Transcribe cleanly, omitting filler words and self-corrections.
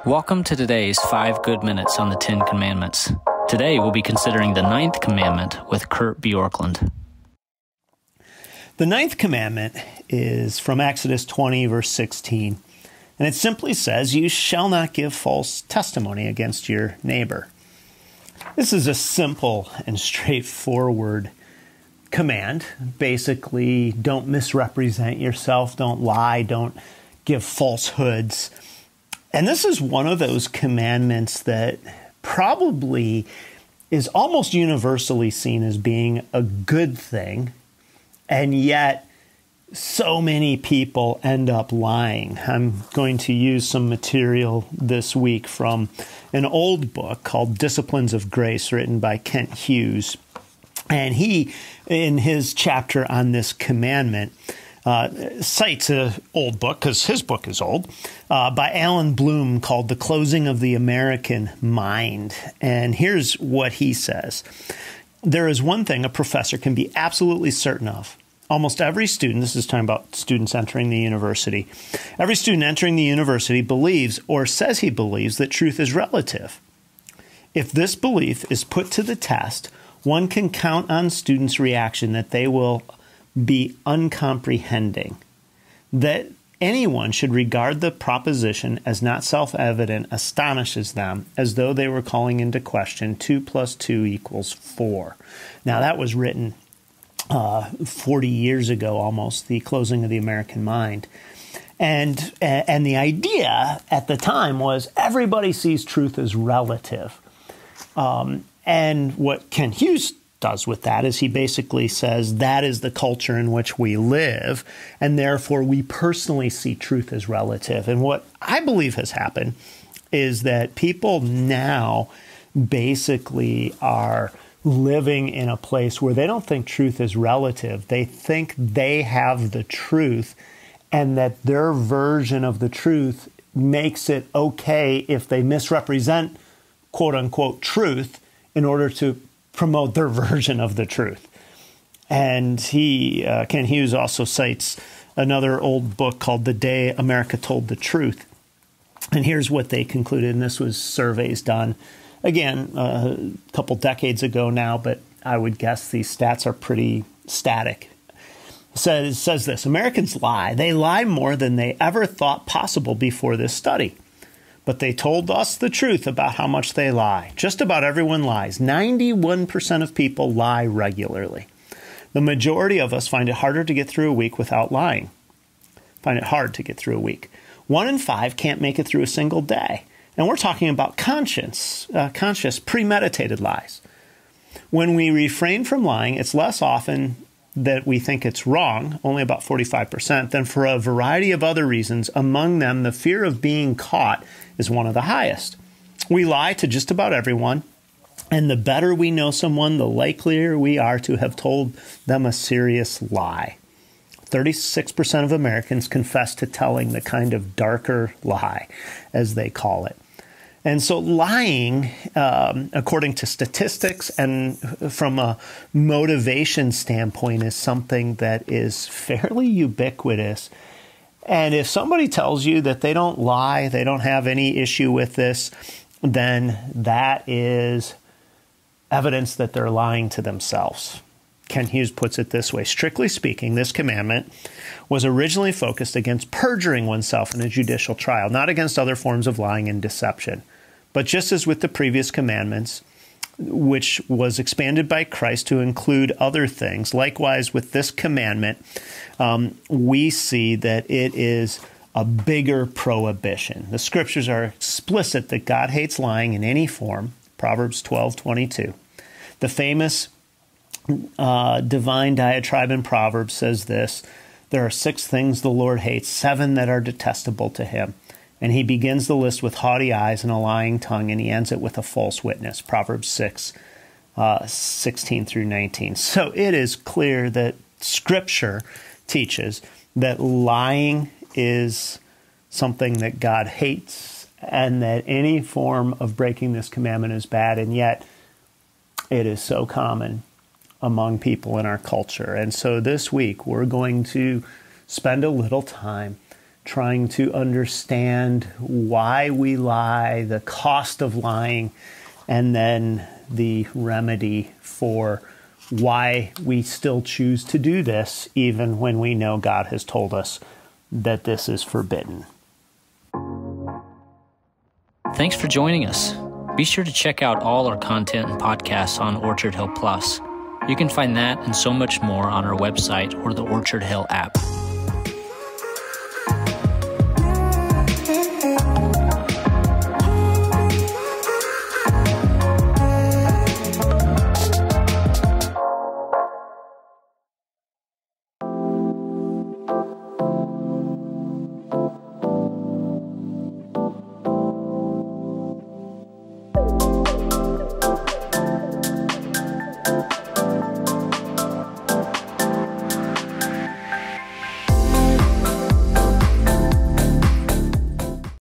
Welcome to today's 5 Good Minutes on the 10 Commandments. Today we'll be considering the 9th commandment with Kurt Bjorklund. The 9th commandment is from Exodus 20, verse 16, and it simply says, "You shall not give false testimony against your neighbor." This is a simple and straightforward command. Basically, don't misrepresent yourself, don't lie, don't give falsehoods. And this is one of those commandments that probably is almost universally seen as being a good thing, and yet so many people end up lying. I'm going to use some material this week from an old book called Disciplines of Grace, written by Kent Hughes. And he, in his chapter on this commandment, cites an old book, because his book is old, by Alan Bloom called The Closing of the American Mind. And here's what he says. "There is one thing a professor can be absolutely certain of. Almost every student," this is talking about students entering the university, "every student entering the university believes or says he believes that truth is relative. If this belief is put to the test, one can count on students' reaction that they will be uncomprehending. That anyone should regard the proposition as not self-evident astonishes them, as though they were calling into question 2 + 2 = 4. Now, that was written 40 years ago almost, The Closing of the American Mind. And the idea at the time was everybody sees truth as relative. And what Ken Hughes does with that is he basically says that is the culture in which we live, and therefore we personally see truth as relative. And what I believe has happened is that people now basically are living in a place where they don't think truth is relative. They think they have the truth, and that their version of the truth makes it okay if they misrepresent quote-unquote truth in order to promote their version of the truth. And Ken Hughes also cites another old book called The Day America Told the Truth. And here's what they concluded, and this was surveys done, again, a couple decades ago now, but I would guess these stats are pretty static. It says this: Americans lie. They lie more than they ever thought possible before this study. But they told us the truth about how much they lie. Just about everyone lies. 91% of people lie regularly. The majority of us find it harder to get through a week without lying. Find it hard to get through a week. 1 in 5 can't make it through a single day. And we're talking about conscious, premeditated lies. When we refrain from lying, it's less often that we think it's wrong, only about 45%, than for a variety of other reasons. Among them, the fear of being caught is one of the highest. We lie to just about everyone, and the better we know someone, the likelier we are to have told them a serious lie. 36% of Americans confess to telling the kind of darker lie, as they call it. And so lying, according to statistics and from a motivation standpoint, is something that is fairly ubiquitous. And if somebody tells you that they don't lie, they don't have any issue with this, then that is evidence that they're lying to themselves. Ken Hughes puts it this way: strictly speaking, this commandment was originally focused against perjuring oneself in a judicial trial, not against other forms of lying and deception. But just as with the previous commandments, which was expanded by Christ to include other things, likewise with this commandment, we see that it is a bigger prohibition. The scriptures are explicit that God hates lying in any form, Proverbs 12:22. The famous divine diatribe in Proverbs says this: there are 6 things the Lord hates, 7 that are detestable to him. And he begins the list with haughty eyes and a lying tongue, and he ends it with a false witness, Proverbs 6, 16 through 19. So it is clear that Scripture teaches that lying is something that God hates, and that any form of breaking this commandment is bad, and yet it is so common among people in our culture. And so this week we're going to spend a little time trying to understand why we lie, the cost of lying, and then the remedy for why we still choose to do this, even when we know God has told us that this is forbidden. Thanks for joining us. Be sure to check out all our content and podcasts on Orchard Hill Plus. You can find that and so much more on our website or the Orchard Hill app.